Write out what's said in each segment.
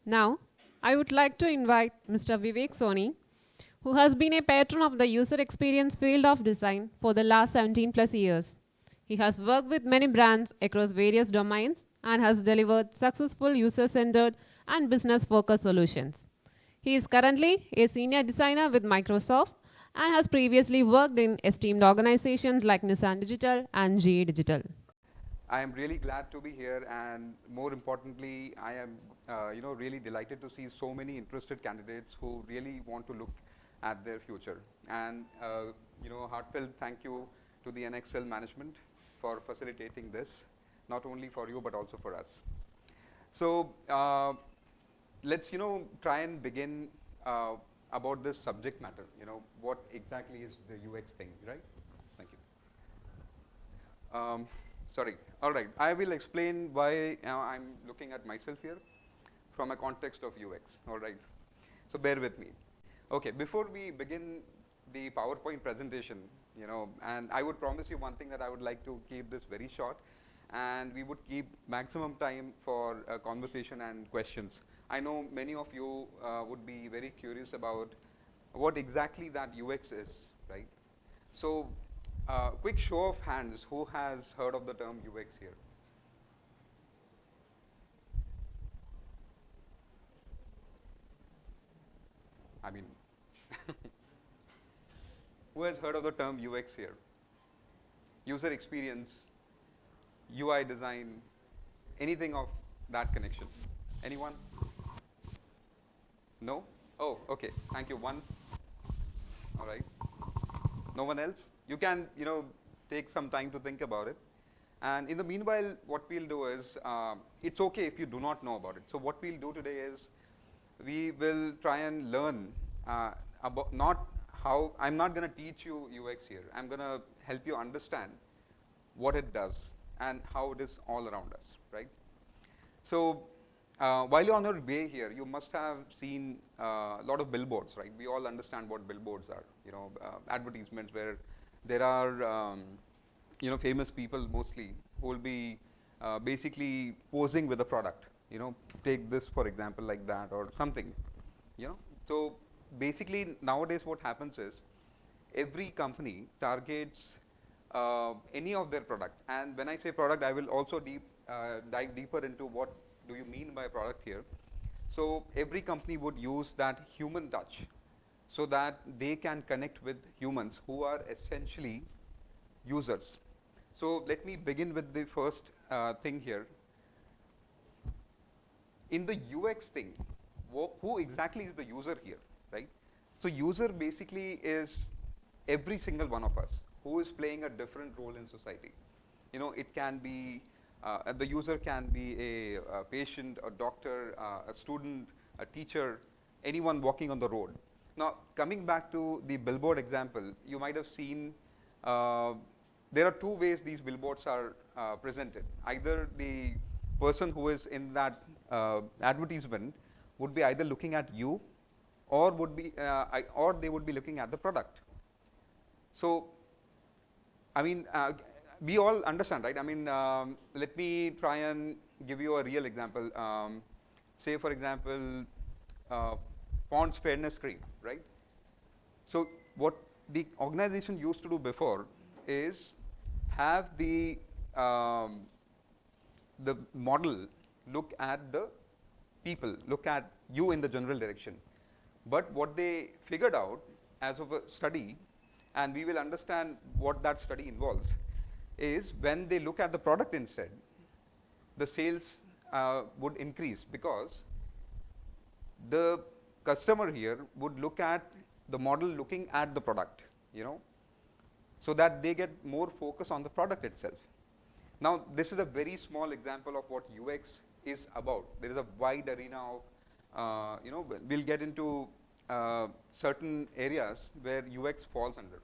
Now, I would like to invite Mr. Vivek Soni, who has been a patron of the user experience field of design for the last 17 plus years. He has worked with many brands across various domains and has delivered successful user-centered and business-focused solutions. He is currently a senior designer with Microsoft and has previously worked in esteemed organizations like Nissan Digital and GE Digital. I am really glad to be here, and more importantly, I am, really delighted to see so many interested candidates who really want to look at their future. And heartfelt thank you to the enxcl management for facilitating this, not only for you but also for us. So let's try and begin about this subject matter. What exactly is the UX thing, right? Thank you. Sorry. All right. I will explain why I'm looking at myself here from a context of UX. All right. So bear with me. Okay. Before we begin the PowerPoint presentation, and I would promise you one thing, that I would like to keep this very short, and we would keep maximum time for conversation and questions. I know many of you would be very curious about what exactly that UX is, right? So quick show of hands, who has heard of the term UX here? I mean, who has heard of the term UX here? User experience, UI design, anything of that connection? Anyone? No? Oh, okay. Thank you. One. All right. No one else? You can, take some time to think about it. And in the meanwhile, what we'll do is, it's okay if you do not know about it. So what we'll do today is, we will try and learn about I'm not going to teach you UX here. I'm going to help you understand what it does and how it is all around us, right? So while you're on your way here, you must have seen a lot of billboards, right? We all understand what billboards are, advertisements where there are, famous people mostly who will be basically posing with a product. Take this for example, like that or something. So basically nowadays what happens is, every company targets any of their product. And when I say product, I will also dive deeper into what do you mean by product here. So every company would use that human touch so that they can connect with humans who are essentially users. So let me begin with the first thing here. In the UX thing, who exactly is the user here, right? So user basically is every single one of us who is playing a different role in society. It can be, the user can be a patient, a doctor, a student, a teacher, anyone walking on the road. Now, coming back to the billboard example, you might have seen there are two ways these billboards are presented. Either the person who is in that advertisement would be either looking at you, or they would be looking at the product. So, I mean, we all understand, right? I mean, let me try and give you a real example. Say, for example, Pond's Fairness Cream, right? So, what the organization used to do before is have the model look at the people, look at you in the general direction. But what they figured out as of a study, and we will understand what that study involves, is when they look at the product instead, the sales would increase, because the customer here would look at the model looking at the product, so that they get more focus on the product itself. Now, this is a very small example of what UX is about. There is a wide arena of, we'll get into certain areas where UX falls under.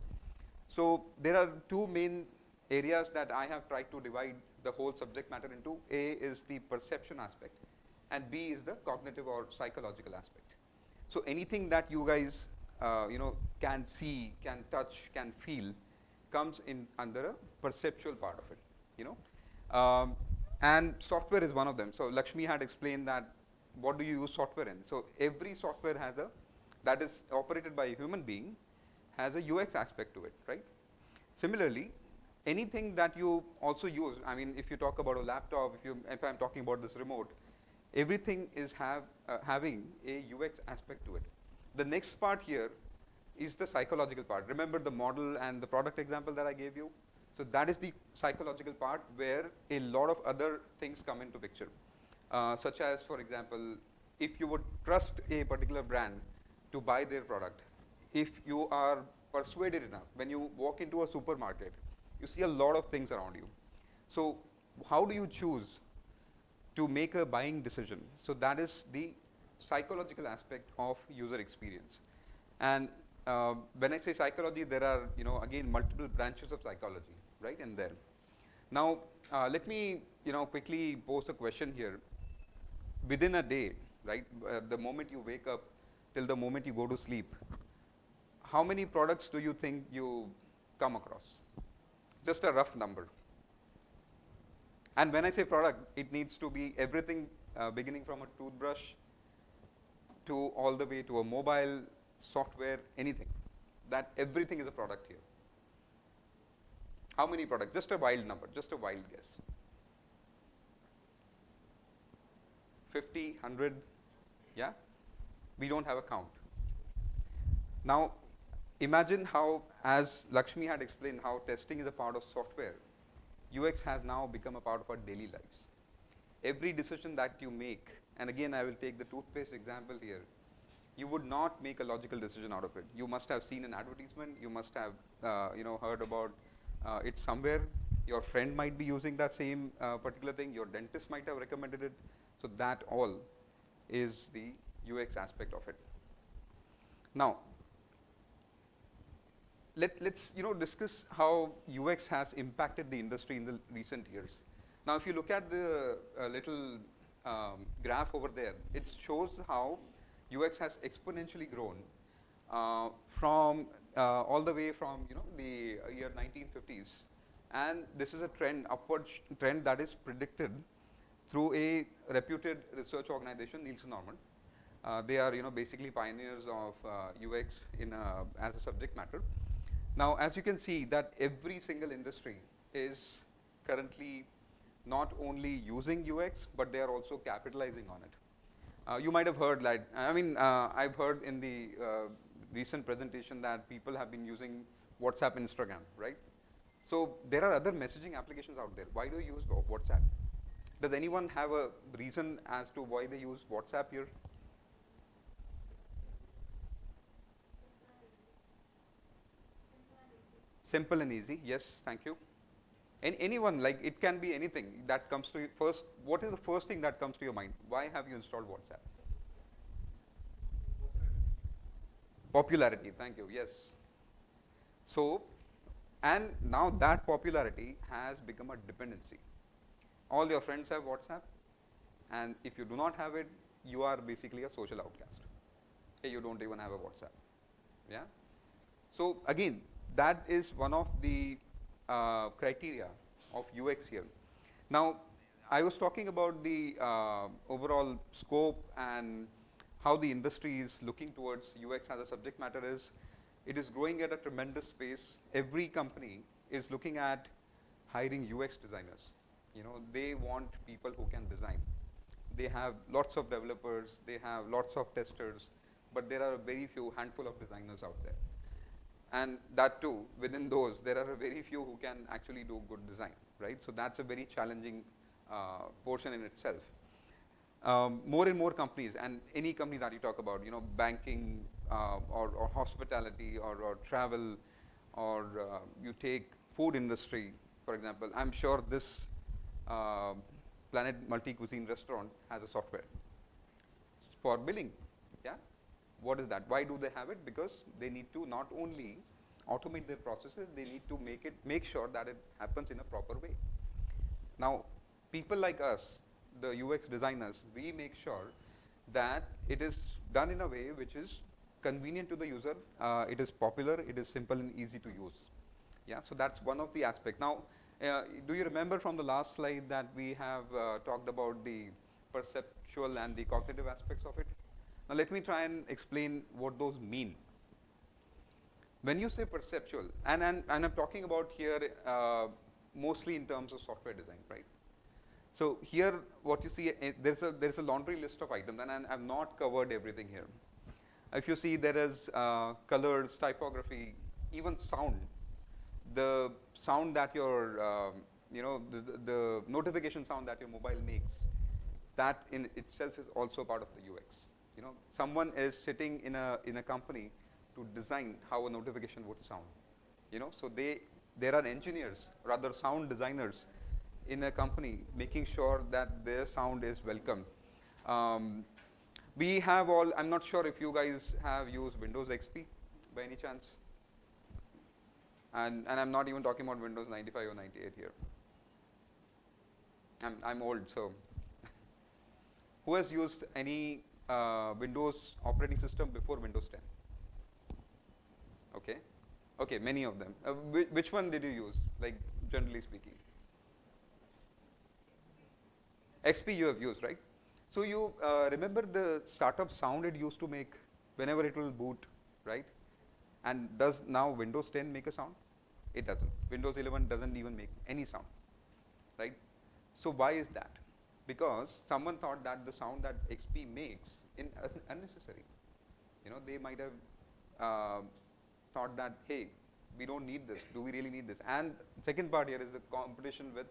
So there are two main areas that I have tried to divide the whole subject matter into. A is the perception aspect, and B is the cognitive or psychological aspect. So anything that you guys can see, can touch, can feel, comes in under a perceptual part of it. And software is one of them. So Lakshmi had explained that what do you use software in? So every software has a, that is operated by a human being, has a UX aspect to it, right? Similarly, anything that you also use, I mean, if you talk about a laptop, if I'm talking about this remote, everything is having a UX aspect to it. The next part here is the psychological part. Remember the model and the product example that I gave you? So that is the psychological part where a lot of other things come into picture. Such as, for example, if you would trust a particular brand to buy their product, if you are persuaded enough, when you walk into a supermarket, you see a lot of things around you. So how do you choose to make a buying decision? So that is the psychological aspect of user experience. And when I say psychology, there are, again, multiple branches of psychology, right, in there. Now, let me, quickly pose a question here. Within a day, right, the moment you wake up till the moment you go to sleep, how many products do you think you come across? Just a rough number. And when I say product, it needs to be everything beginning from a toothbrush to all the way to a mobile, software, anything. That everything is a product here. How many products? Just a wild number, just a wild guess. 50, 100, yeah? We don't have a count. Now, imagine how, as Lakshmi had explained, how testing is a part of software. UX has now become a part of our daily lives. Every decision that you make, and again I will take the toothpaste example here, you would not make a logical decision out of it. You must have seen an advertisement, you must have heard about it somewhere. Your friend might be using that same particular thing, your dentist might have recommended it. So that all is the UX aspect of it. Now, let's discuss how UX has impacted the industry in the recent years. Now, if you look at the little graph over there, it shows how UX has exponentially grown from all the way from the year 1950s, and this is a trend, upward trend that is predicted through a reputed research organization, Nielsen Norman. They are basically pioneers of UX as a subject matter. Now, as you can see that every single industry is currently not only using UX, but they are also capitalizing on it. You might have heard, like, I've heard in the recent presentation that people have been using WhatsApp, Instagram, right? So there are other messaging applications out there. Why do you use WhatsApp? Does anyone have a reason as to why they use WhatsApp here? Simple and easy. Yes, thank you. Anyone, like, it can be anything that comes to you first. What is the first thing that comes to your mind? Why have you installed WhatsApp? Popularity. Thank you. Yes. So, and now that popularity has become a dependency. All your friends have WhatsApp, and if you do not have it, you are basically a social outcast. Hey, you don't even have a WhatsApp. Yeah. So again, that is one of the criteria of UX here. Now, I was talking about the overall scope and how the industry is looking towards UX as a subject matter is, it is growing at a tremendous pace. Every company is looking at hiring UX designers. They want people who can design. They have lots of developers, they have lots of testers, but there are a very few handful of designers out there. And that too, within those, there are a very few who can actually do good design, right? So that's a very challenging portion in itself. More and more companies, and any company that you talk about, banking or hospitality or travel, or you take food industry, for example. I'm sure this Planet Multi-Cuisine restaurant has a software for billing. Yeah. What is that? Why do they have it? Because they need to not only automate their processes, they need to make sure that it happens in a proper way. Now, people like us, the UX designers, we make sure that it is done in a way which is convenient to the user, it is popular, it is simple and easy to use. Yeah, so that's one of the aspects. Now, do you remember from the last slide that we have talked about the perceptual and the cognitive aspects of it. Now let me try and explain what those mean. When you say perceptual, and I'm talking about here mostly in terms of software design, right? So here, what you see, there's a laundry list of items, and I've not covered everything here. If you see, there is colors, typography, even sound. The sound that your, the notification sound that your mobile makes, that in itself is also part of the UX. Someone is sitting in a company to design how a notification would sound. So there are engineers, rather sound designers, in a company making sure that their sound is welcome. We have all, I'm not sure if you guys have used Windows XP by any chance. And I'm not even talking about Windows 95 or 98 here. I'm old, so. Who has used any Windows operating system before Windows 10? Okay. Okay, many of them. Which one did you use, like generally speaking? XP you have used, right? So you remember the startup sound it used to make whenever it will boot, right? And does now Windows 10 make a sound? It doesn't. Windows 11 doesn't even make any sound, right? So why is that? Because someone thought that the sound that XP makes is unnecessary. They might have thought that, hey, we don't need this. Do we really need this? And second part here is the competition with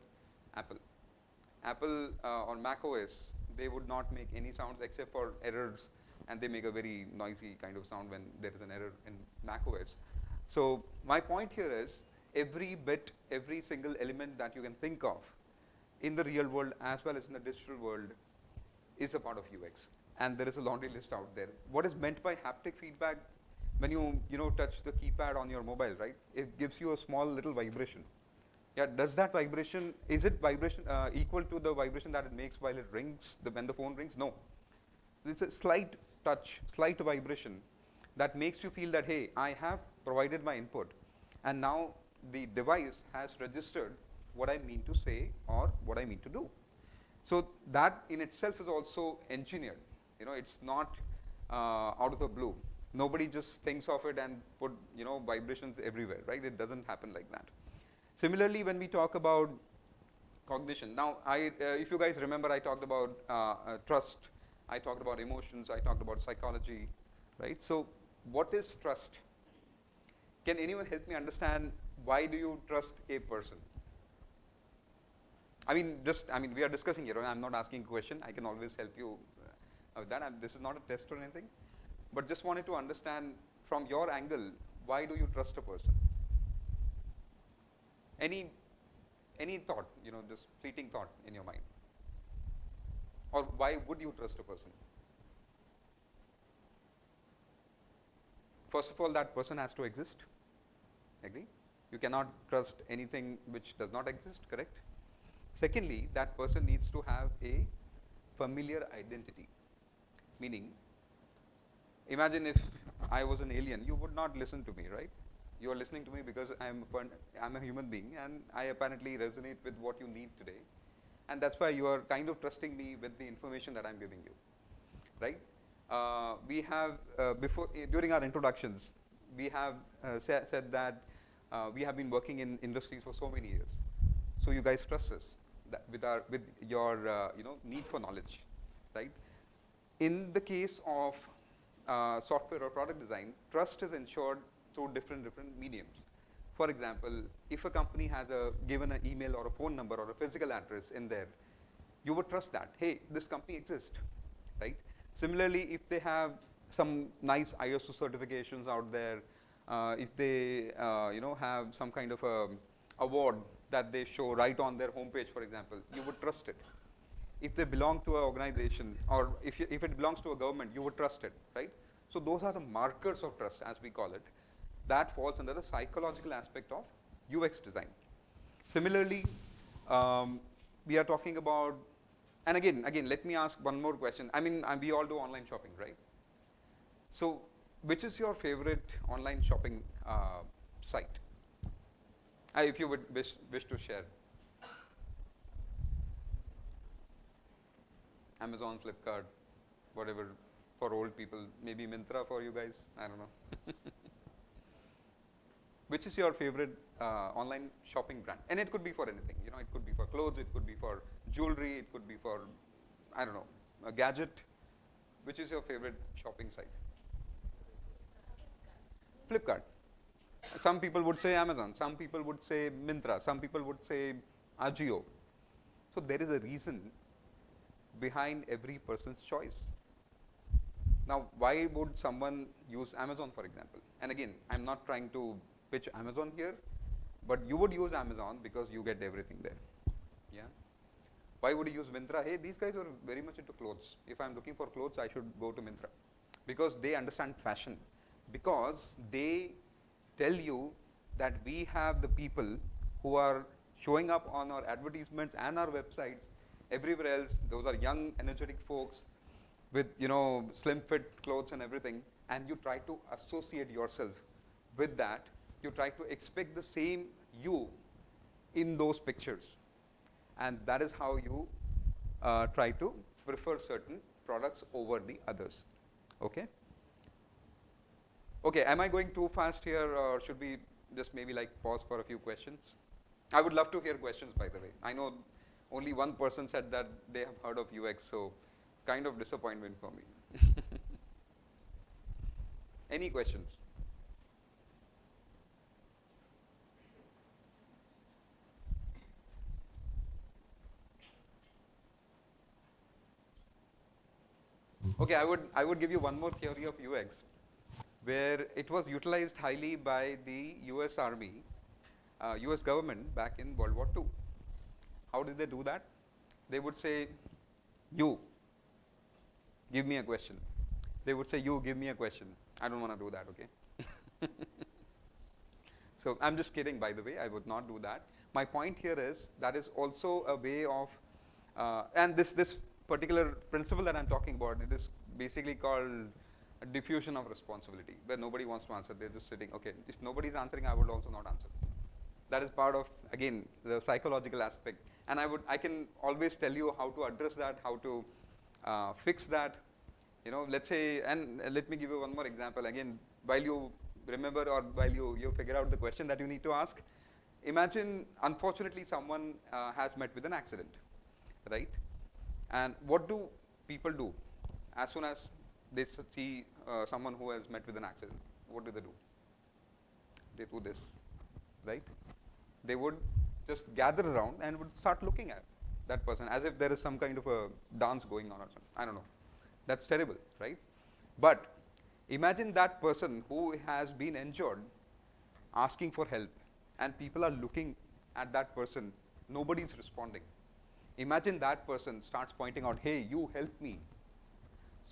Apple. Apple on Mac OS, they would not make any sounds except for errors, and they make a very noisy kind of sound when there is an error in Mac OS. So my point here is every bit, every single element that you can think of in the real world as well as in the digital world is a part of UX, and there is a laundry list out there. What is meant by haptic feedback? When you touch the keypad on your mobile, right? It gives you a small little vibration. Yeah, does that vibration, is it vibration equal to the vibration that it makes while it rings, when the phone rings? No. It's a slight touch, slight vibration that makes you feel that, hey, I have provided my input, and now the device has registered what I mean to say or what I mean to do. So that in itself is also engineered. It's not out of the blue. Nobody just thinks of it and put vibrations everywhere, right? It doesn't happen like that. Similarly, when we talk about cognition, now if you guys remember, I talked about trust, I talked about emotions, I talked about psychology, right? So what is trust? Can anyone help me understand why do you trust a person? We are discussing here. I'm not asking a question. I can always help you with that. This is not a test or anything, but just wanted to understand from your angle, why do you trust a person? Any thought, just fleeting thought in your mind? Or why would you trust a person? First of all, that person has to exist. Agree? You cannot trust anything which does not exist, correct? Secondly, that person needs to have a familiar identity. Meaning, imagine if I was an alien, you would not listen to me, right? You are listening to me because I'm a human being, and I apparently resonate with what you need today, and that's why you are kind of trusting me with the information that I'm giving you, right? We have during our introductions, we have said that we have been working in industries for so many years, so you guys trust us with your need for knowledge, right? In the case of software or product design, trust is ensured through different mediums. For example, if a company has given an email or a phone number or a physical address in there, you would trust that, hey, this company exists, right? Similarly, if they have some nice ISO certifications out there, if they have some kind of a award that they show right on their homepage, for example, you would trust it. If they belong to an organization, or if it belongs to a government, you would trust it, right? So those are the markers of trust, as we call it. That falls under the psychological aspect of UX design. Similarly, we are talking about, and again, let me ask one more question. We all do online shopping, right? So which is your favorite online shopping site? If you would wish to share. Amazon, Flipkart, whatever for old people, maybe Myntra for you guys, I don't know. Which is your favorite online shopping brand? And it could be for anything, you know, it could be for clothes, it could be for jewelry, it could be for, I don't know, a gadget. Which is your favorite shopping site? Flipkart. Some people would say Amazon, some people would say Myntra, some people would say Ajio. So there is a reason behind every person's choice. Now, why would someone use Amazon, for example? And again, I'm not trying to pitch Amazon here, but you would use Amazon because you get everything there. Yeah. Why would you use Myntra? Hey, these guys are very much into clothes. If I'm looking for clothes, I should go to Myntra because they understand fashion. Because they tell you that we have the people who are showing up on our advertisements and our websites everywhere else. Those are young, energetic folks with, you know, slim fit clothes and everything, and you try to associate yourself with that. You try to expect the same you in those pictures, and that is how you try to prefer certain products over the others. Okay? Okay, am I going too fast here, or should we just maybe like pause for a few questions? I would love to hear questions, by the way. I know only one person said that they have heard of UX, so kind of disappointment for me. Any questions? Okay, I would give you one more theory of UX, where it was utilized highly by the US Army, US government back in World War II. How did they do that? They would say, you, give me a question. They would say, you, give me a question. I don't want to do that, okay? So I'm just kidding, by the way, I would not do that. My point here is that is also a way of, and this particular principle that I'm talking about, it is basically called a diffusion of responsibility, where nobody wants to answer, they're just sitting, okay, if nobody's answering, I would also not answer. That is part of, again, the psychological aspect. And I can always tell you how to address that, how to fix that. You know, let's say, and let me give you one more example. Again, while you remember or while you figure out the question that you need to ask, imagine, unfortunately, someone has met with an accident, right? And what do people do as soon as they see someone who has met with an accident? What do? They do this, right? They would just gather around and would start looking at that person as if there is some kind of a dance going on or something. I don't know. That's terrible, right? But imagine that person who has been injured asking for help, and people are looking at that person. Nobody's responding. Imagine that person starts pointing out, hey, you help me.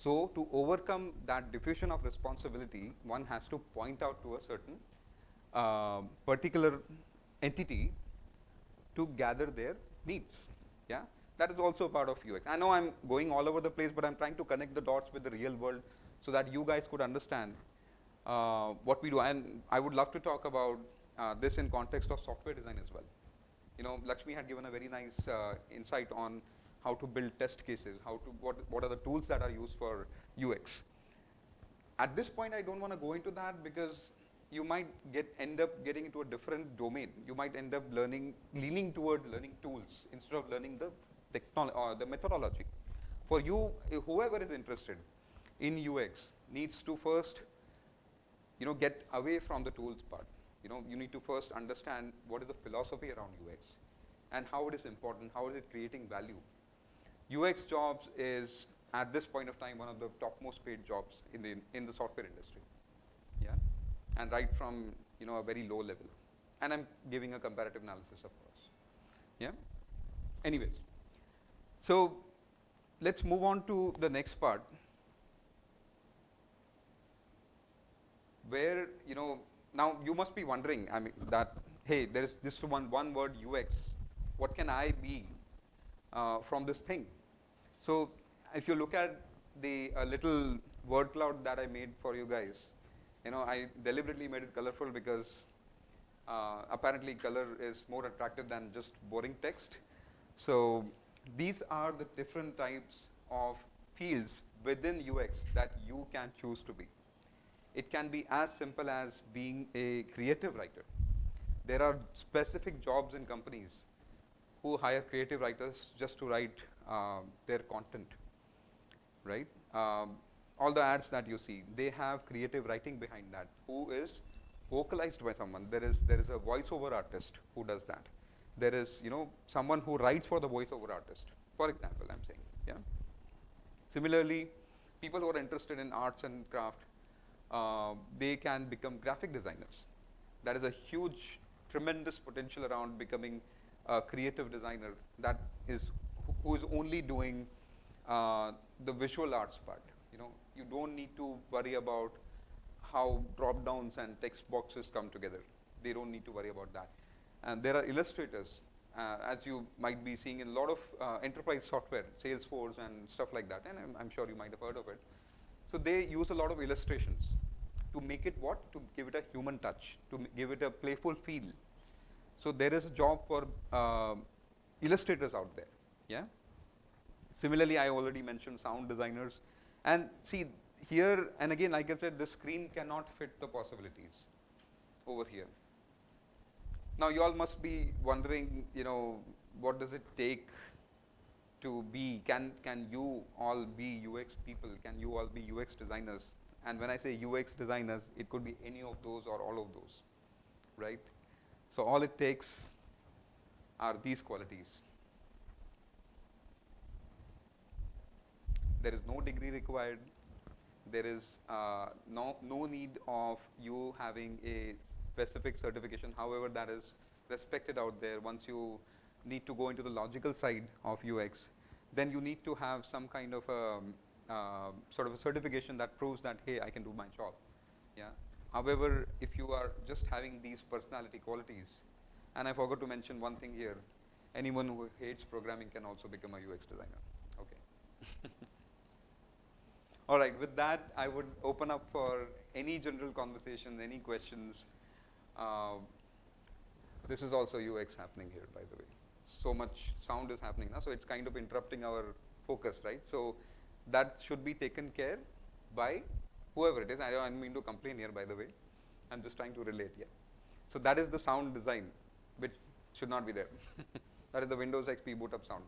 So to overcome that diffusion of responsibility, one has to point out to a certain particular entity to gather their needs. Yeah, that is also part of UX. I know I'm going all over the place, but I'm trying to connect the dots with the real world so that you guys could understand what we do. And I would love to talk about this in context of software design as well. You know, Lakshmi had given a very nice insight on how to build test cases, what are the tools that are used for UX. At this point, I don't want to go into that because you might end up getting into a different domain. You might end up leaning towards learning tools instead of learning the technology or the methodology. For you, whoever is interested in UX needs to first, you know, get away from the tools part. You know, you need to first understand what is the philosophy around UX and how it is important, how is it creating value. UX jobs is at this point of time one of the topmost paid jobs in the software industry. Yeah. And right from, you know, a very low level. And I'm giving a comparative analysis, of course. Yeah. Anyways, so let's move on to the next part, where, you know, now you must be wondering, I mean, that hey, there is this one word UX. What can I be from this thing? So if you look at the little word cloud that I made for you guys, you know, I deliberately made it colorful because apparently color is more attractive than just boring text. So these are the different types of fields within UX that you can choose to be. It can be as simple as being a creative writer. There are specific jobs in companies who hire creative writers just to write their content, right? All the ads that you see, they have creative writing behind that, who is vocalized by someone. There is a voiceover artist who does that. There is, someone who writes for the voiceover artist, for example, I'm saying, yeah. Similarly, people who are interested in arts and craft, they can become graphic designers. There is a huge, tremendous potential around becoming a creative designer that is who is only doing the visual arts part. You don't need to worry about how drop downs and text boxes come together. They don't need to worry about that. And there are illustrators, as you might be seeing in a lot of enterprise software, Salesforce and stuff like that, and I'm sure you might have heard of it. So they use a lot of illustrations to make it what? To give it a human touch, to give it a playful feel. So there is a job for illustrators out there, yeah. Similarly, I already mentioned sound designers. And see, here, and again, like I said, the screen cannot fit the possibilities over here. Now, you all must be wondering, what does it take to be, can you all be UX people? Can you all be UX designers? And when I say UX designers, it could be any of those or all of those, right? So all it takes are these qualities. There is no degree required. There is no need of you having a specific certification, however that is respected out there. Once you need to go into the logical side of UX, then you need to have some kind of a sort of a certification that proves that, hey, I can do my job. Yeah. However, if you are just having these personality qualities, and I forgot to mention one thing here, anyone who hates programming can also become a UX designer. Okay. All right, with that, I would open up for any general conversations, any questions. This is also UX happening here, by the way. So much sound is happening now, so it's kind of interrupting our focus, right? So that should be taken care by whoever it is. I don't mean to complain here, by the way. I'm just trying to relate, yeah. So that is the sound design, which should not be there. That is the Windows XP boot up sound,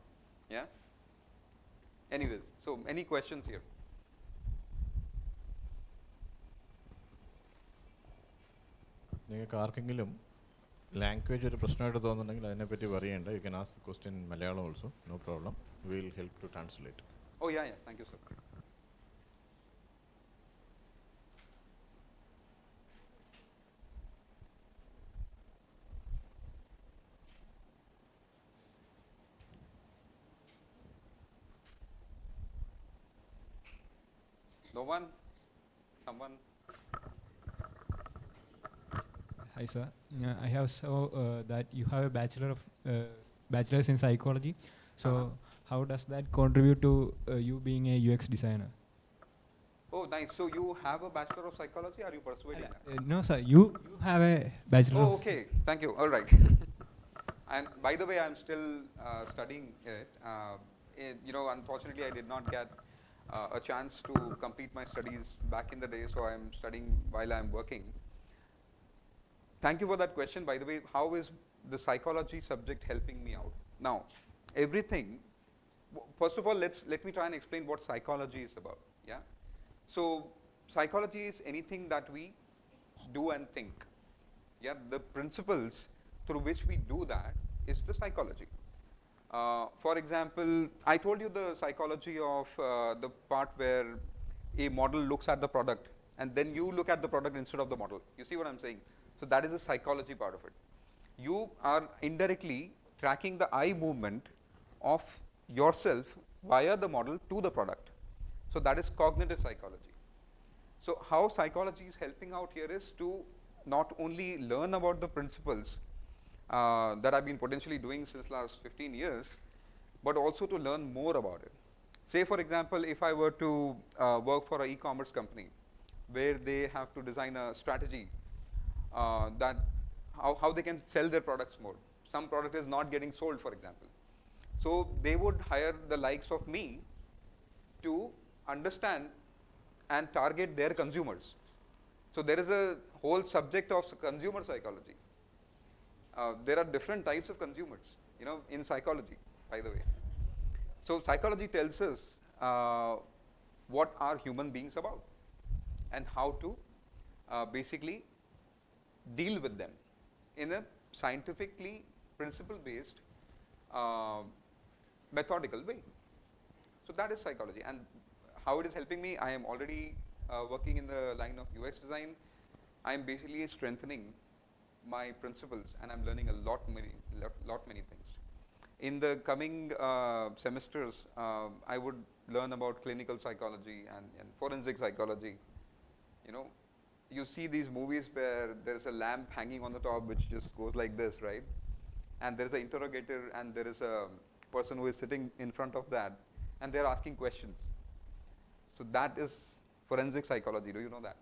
yeah? Anyways, so any questions here? നിങ്ങൾക്ക് ആർക്കെങ്കിലും language ഒരു പ്രശ്നമായിട്ട് തോന്നുന്നുണ്ടെങ്കിൽ അതിനെപ്പറ്റി പറയേണ്ട. You can ask the question in Malayalam also, no problem. We will help to translate. Oh yeah, thank you, sir. No one? Someone? Hi sir, I have that you have a bachelor's in psychology. So how does that contribute to you being a UX designer? Oh, nice. So you have a Bachelor of Psychology? Are you pursuing that? No sir, you have a bachelor. Oh, okay. Thank you. All right. And by the way, I'm still studying it. Unfortunately, I did not get a chance to complete my studies back in the day, so I'm studying while I'm working. Thank you for that question. By the way, how is the psychology subject helping me out? Now, everything, first of all, let me try and explain what psychology is about. Yeah. So psychology is anything that we do and think. Yeah. The principles through which we do that is the psychology. For example, I told you the psychology of the part where a model looks at the product and then you look at the product instead of the model. You see what I'm saying? So that is the psychology part of it. You are indirectly tracking the eye movement of yourself via the model to the product. So that is cognitive psychology. So how psychology is helping out here is to not only learn about the principles that I've been potentially doing since last 15 years, but also to learn more about it. Say for example, if I were to work for an e-commerce company where they have to design a strategy that how they can sell their products more. Some product is not getting sold, for example. So they would hire the likes of me to understand and target their consumers. So there is a whole subject of consumer psychology. There are different types of consumers, in psychology, by the way. So psychology tells us what are human beings about and how to basically deal with them in a scientifically principle-based methodical way. So that is psychology, and how it is helping me, I am already working in the line of UX design. I am basically strengthening my principles, and I'm learning a lot many things. In the coming semesters, I would learn about clinical psychology and forensic psychology. You see these movies where there's a lamp hanging on the top which just goes like this, right? And there's an interrogator, and there is a person who is sitting in front of that, and they're asking questions. So that is forensic psychology. Do you know that?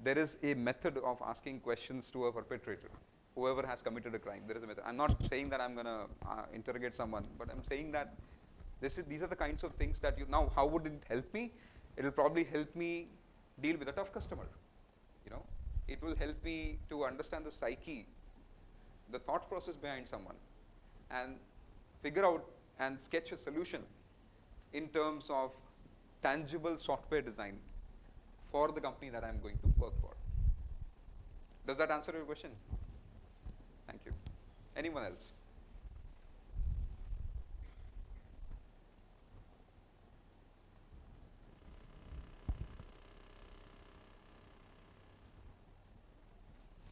There is a method of asking questions to a perpetrator, whoever has committed a crime. There is a method. I'm not saying that I'm going to interrogate someone, but I'm saying that these are the kinds of things that now, how would it help me? It will probably help me deal with a tough customer. It will help me to understand the psyche, the thought process behind someone, and figure out and sketch a solution in terms of tangible software design for the company that I'm going to work for. Does that answer your question? Thank you. Anyone else?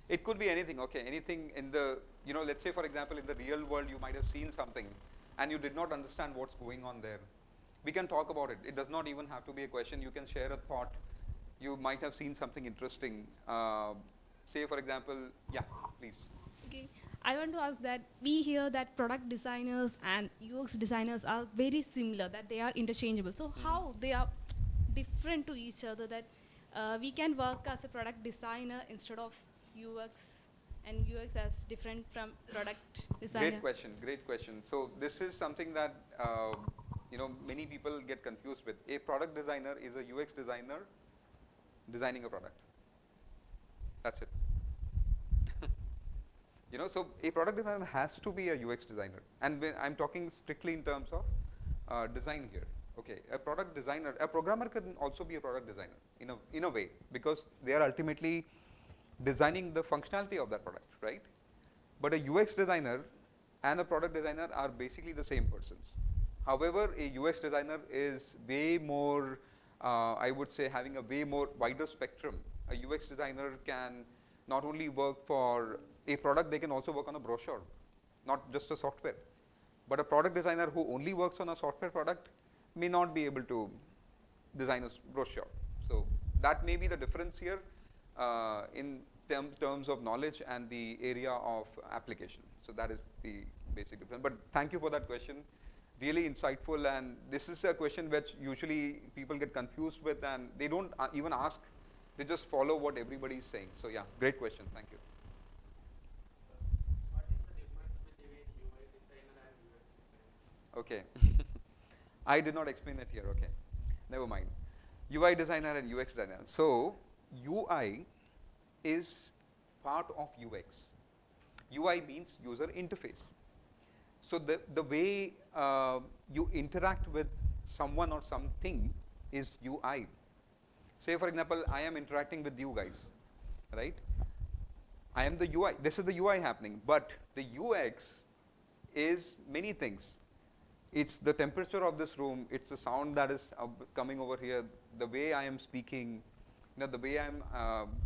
It could be anything, okay, anything in the, let's say for example in the real world you might have seen something and you did not understand what's going on there. We can talk about it. It does not even have to be a question. You can share a thought. You might have seen something interesting. Say for example, yeah, please. Okay, I want to ask that we hear that product designers and UX designers are very similar, that they are interchangeable. So how they are different to each other, that we can work as a product designer instead of UX, and UX as different from product designer? Great question. So this is something that many people get confused with. A product designer is a UX designer designing a product. That's it. So a product designer has to be a UX designer, and when I'm talking strictly in terms of design here. Okay, a product designer, a programmer can also be a product designer in a way, because they are ultimately designing the functionality of that product, right? But a UX designer and a product designer are basically the same persons. However, a UX designer is way more, I would say, having a way more wider spectrum. A UX designer can not only work for a product, they can also work on a brochure, not just a software. But a product designer who only works on a software product may not be able to design a brochure. So that may be the difference here in terms of knowledge and the area of application. So that is the basic difference. But thank you for that question. Really insightful, and this is a question which usually people get confused with, and they don't even ask. They just follow what everybody is saying. So yeah, great question. Thank you. What is the difference between UI designer and UX designer? Okay. I did not explain that here. Okay. Never mind. UI designer and UX designer. So UI is part of UX. UI means user interface. So the way you interact with someone or something is UI. Say for example, I am interacting with you guys, right? I am the UI. This is the UI happening, but the UX is many things. It's the temperature of this room. It's the sound that is coming over here. The way I am speaking. The way I'm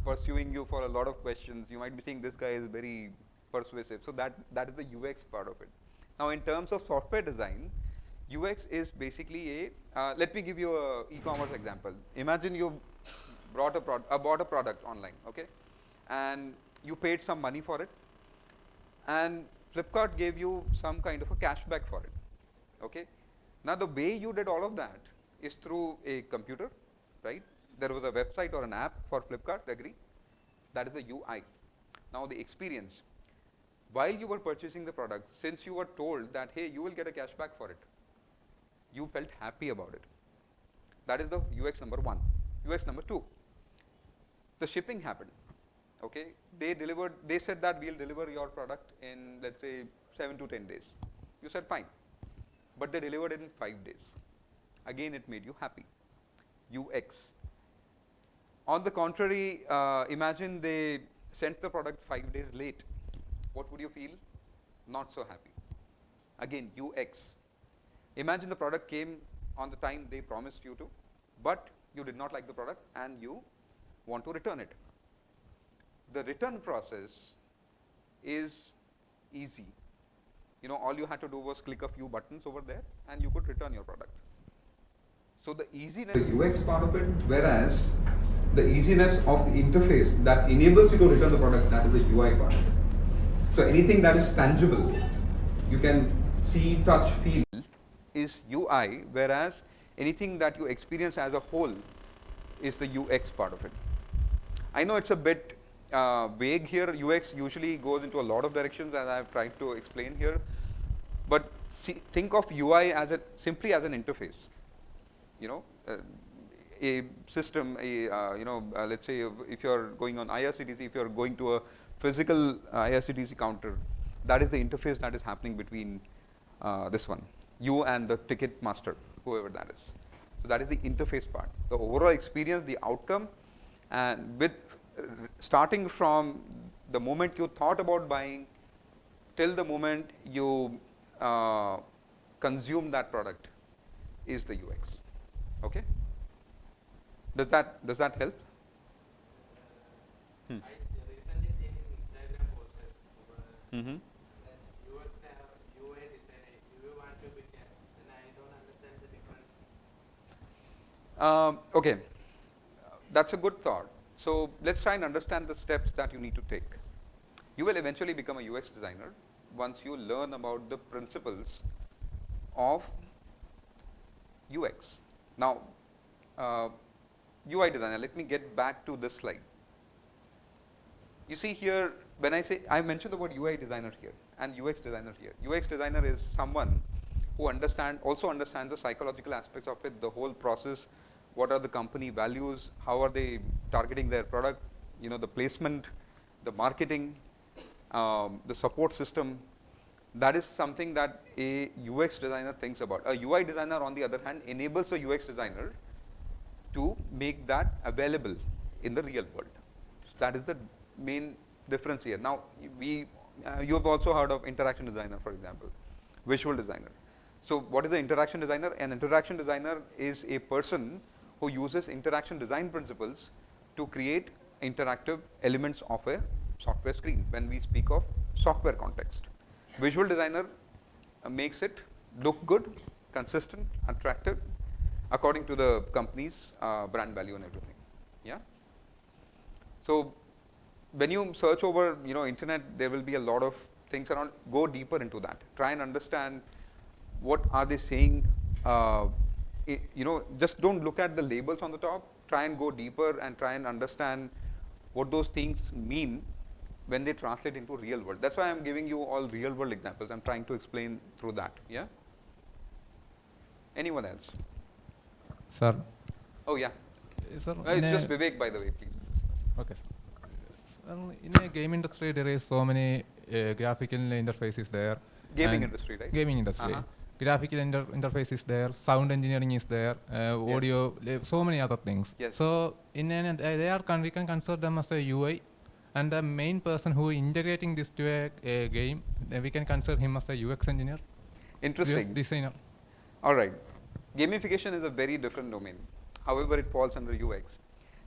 pursuing you for a lot of questions. You might be saying this guy is very persuasive. So that is the UX part of it. Now, in terms of software design, UX is basically let me give you a e-commerce example. Imagine you bought a product online, okay, and you paid some money for it, and Flipkart gave you some kind of a cashback for it, okay. Now, the way you did all of that is through a computer, right? There was a website or an app for Flipkart, agree? That is the UI. Now, the experience. While you were purchasing the product, since you were told that, hey, you will get a cashback for it, you felt happy about it. That is the UX number 1. UX number 2, the shipping happened. Okay, they said that we'll deliver your product in, let's say, 7 to 10 days. You said fine, but they delivered it in 5 days. Again, it made you happy. UX. On the contrary, imagine they sent the product 5 days late. What would you feel? Not so happy. Again, UX. Imagine the product came on the time they promised you to, but you did not like the product and you want to return it. The return process is easy. You know, all you had to do was click a few buttons over there and you could return your product. So the easiness, the UX part of it, whereas the easiness of the interface that enables you to return the product, that is the UI part of it. So anything that is tangible, you can see, touch, feel, is UI, whereas anything that you experience as a whole is the UX part of it. I know it's a bit vague here. UX usually goes into a lot of directions, as I've tried to explain here. But think of UI as simply as an interface. You know, a system, let's say if you're going on IRCTC, if you're going to a physical IRCTC counter, that is the interface that is happening between this one, you and the ticket master, whoever that is. So that is the interface part. The overall experience, the outcome, and with starting from the moment you thought about buying till the moment you consume that product is the UX. Okay? Does that help? I recently seen Instagram posters that UX UI designer, you want to become, and I don't understand the difference. Okay, that's a good thought. So let's try and understand the steps that you need to take. You will eventually become a UX designer once you learn about the principles of UX. Now, UI designer, let me get back to this slide. You see here, when I mentioned the word UI designer here and UX designer here. UX designer is someone who also understands the psychological aspects of it, the whole process, what are the company values, how are they targeting their product, you know, the placement, the marketing, the support system. That is something that a UX designer thinks about. A UI designer, on the other hand, enables a UX designer to make that available in the real world. So that is the main difference here. Now, you have also heard of interaction designer, for example, visual designer. So what is an interaction designer? An interaction designer is a person who uses interaction design principles to create interactive elements of a software screen when we speak of software context. Visual designer makes it look good, consistent, attractive, according to the company's brand value and everything. Yeah. So when you search over, internet, there will be a lot of things around. Go deeper into that. Try and understand what are they saying. Just don't look at the labels on the top. Try and go deeper and try and understand what those things mean when they translate into real world. That's why I'm giving you all real world examples. I'm trying to explain through that. Yeah. Anyone else? Sir. Oh yeah. Sir, it's just Vivek, by the way, please. Okay. Sir, in a game industry, there is so many graphical interfaces there. Gaming industry, right? Gaming industry. Graphical interface is there, sound engineering is there, audio, so many other things. Yes. So we can consider them as a UI, and the main person who is integrating this to a game, we can consider him as a UX engineer. Interesting. UX designer. All right. Gamification is a very different domain. However, it falls under UX.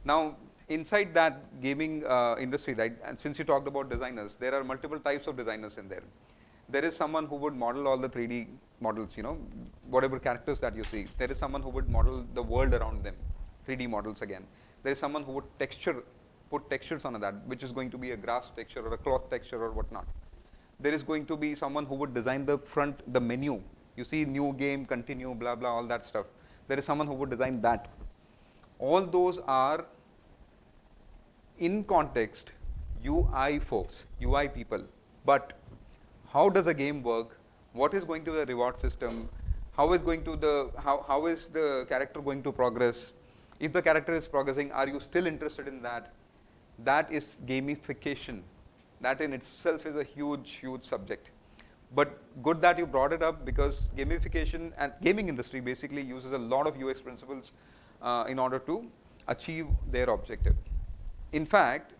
Now, inside that gaming industry, right, and since you talked about designers, there are multiple types of designers in there. There is someone who would model all the 3D models, whatever characters that you see. There is someone who would model the world around them, 3D models again. There is someone who would put textures on that, which is going to be a grass texture or a cloth texture or whatnot. There is going to be someone who would design the menu. You see new game, continue, blah, blah, all that stuff. There is someone who would design that. All those are in context UI folks, UI people. But how does a game work? What is going to be the reward system? how is the character going to progress? If the character is progressing, are you still interested in that? That is gamification. That in itself is a huge, huge subject. But good that you brought it up, because gamification and gaming industry basically uses a lot of UX principles in order to achieve their objective. In fact,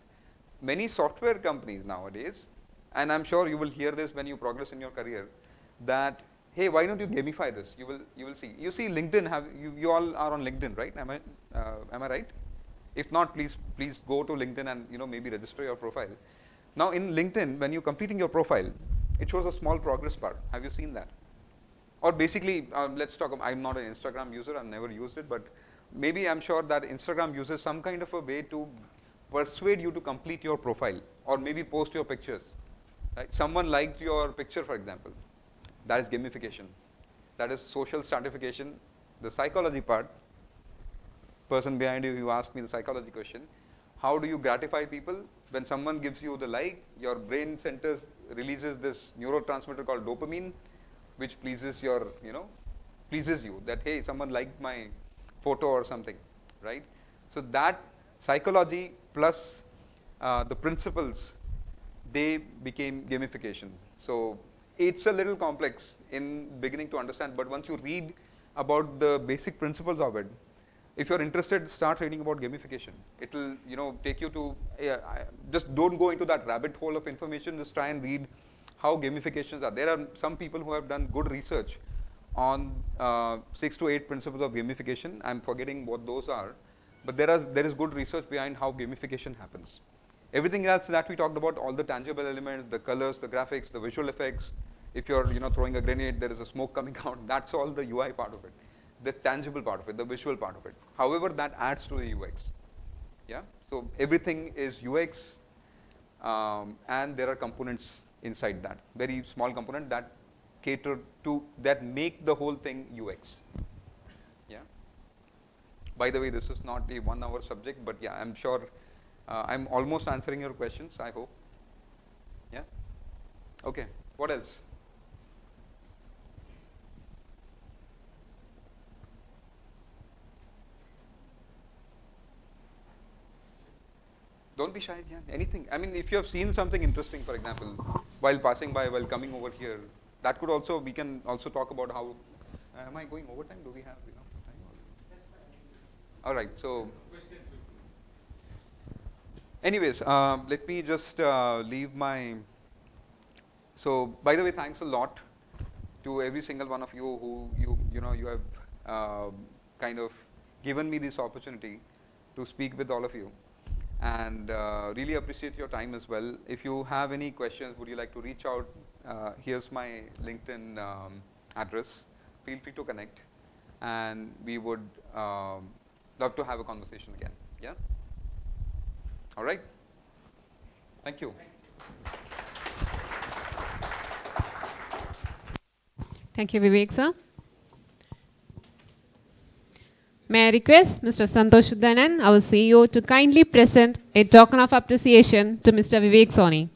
many software companies nowadays, and I'm sure you will hear this when you progress in your career, that hey, why don't you gamify this? You will see. You see LinkedIn. You all are on LinkedIn, right? Am I right? If not, please go to LinkedIn and maybe register your profile. Now in LinkedIn, when you're completing your profile, it shows a small progress bar. Have you seen that? Or basically, let's talk. I'm not an Instagram user. I've never used it, but maybe I'm sure that Instagram uses some kind of a way to persuade you to complete your profile, or maybe post your pictures. Right? Someone liked your picture, for example. That is gamification. That is social stratification. The psychology part. Person behind you asked me the psychology question. How do you gratify people? When someone gives you the like, your brain centers releases this neurotransmitter called dopamine, which pleases you, that hey, someone liked my photo or something, right? So that psychology plus the principles, they became gamification. So it's a little complex in beginning to understand, but once you read about the basic principles of it, if you're interested, start reading about gamification. It will, take you to, just don't go into that rabbit hole of information, just try and read how gamifications are. There are some people who have done good research on 6 to 8 principles of gamification. I'm forgetting what those are, but there is good research behind how gamification happens. Everything else that we talked about, all the tangible elements, the colors, the graphics, the visual effects, if you're throwing a grenade, there is a smoke coming out, that's all the UI part of it. The tangible part of it, the visual part of it. However, that adds to the UX. Yeah. So everything is UX, and there are components inside that. Very small component that cater to, that make the whole thing UX. Yeah. By the way, this is not a 1 hour subject, but yeah, I'm sure I'm almost answering your questions, I hope. Yeah. Okay. What else? Don't be shy, yeah, anything. I mean, if you have seen something interesting, for example, while passing by, while coming over here, that could also, we can also talk about how, am I going overtime? Do we have enough time? All right, so, anyways, let me just leave my, so, by the way, thanks a lot to every single one of you who, you have kind of given me this opportunity to speak with all of you. And really appreciate your time as well. If you have any questions, would you like to reach out? Here's my LinkedIn address. Feel free to connect, and we would love to have a conversation again. Yeah. All right. Thank you. Thank you, Vivek sir. May I request Mr. Santosh Udanan, our CEO, to kindly present a token of appreciation to Mr. Vivek Soni.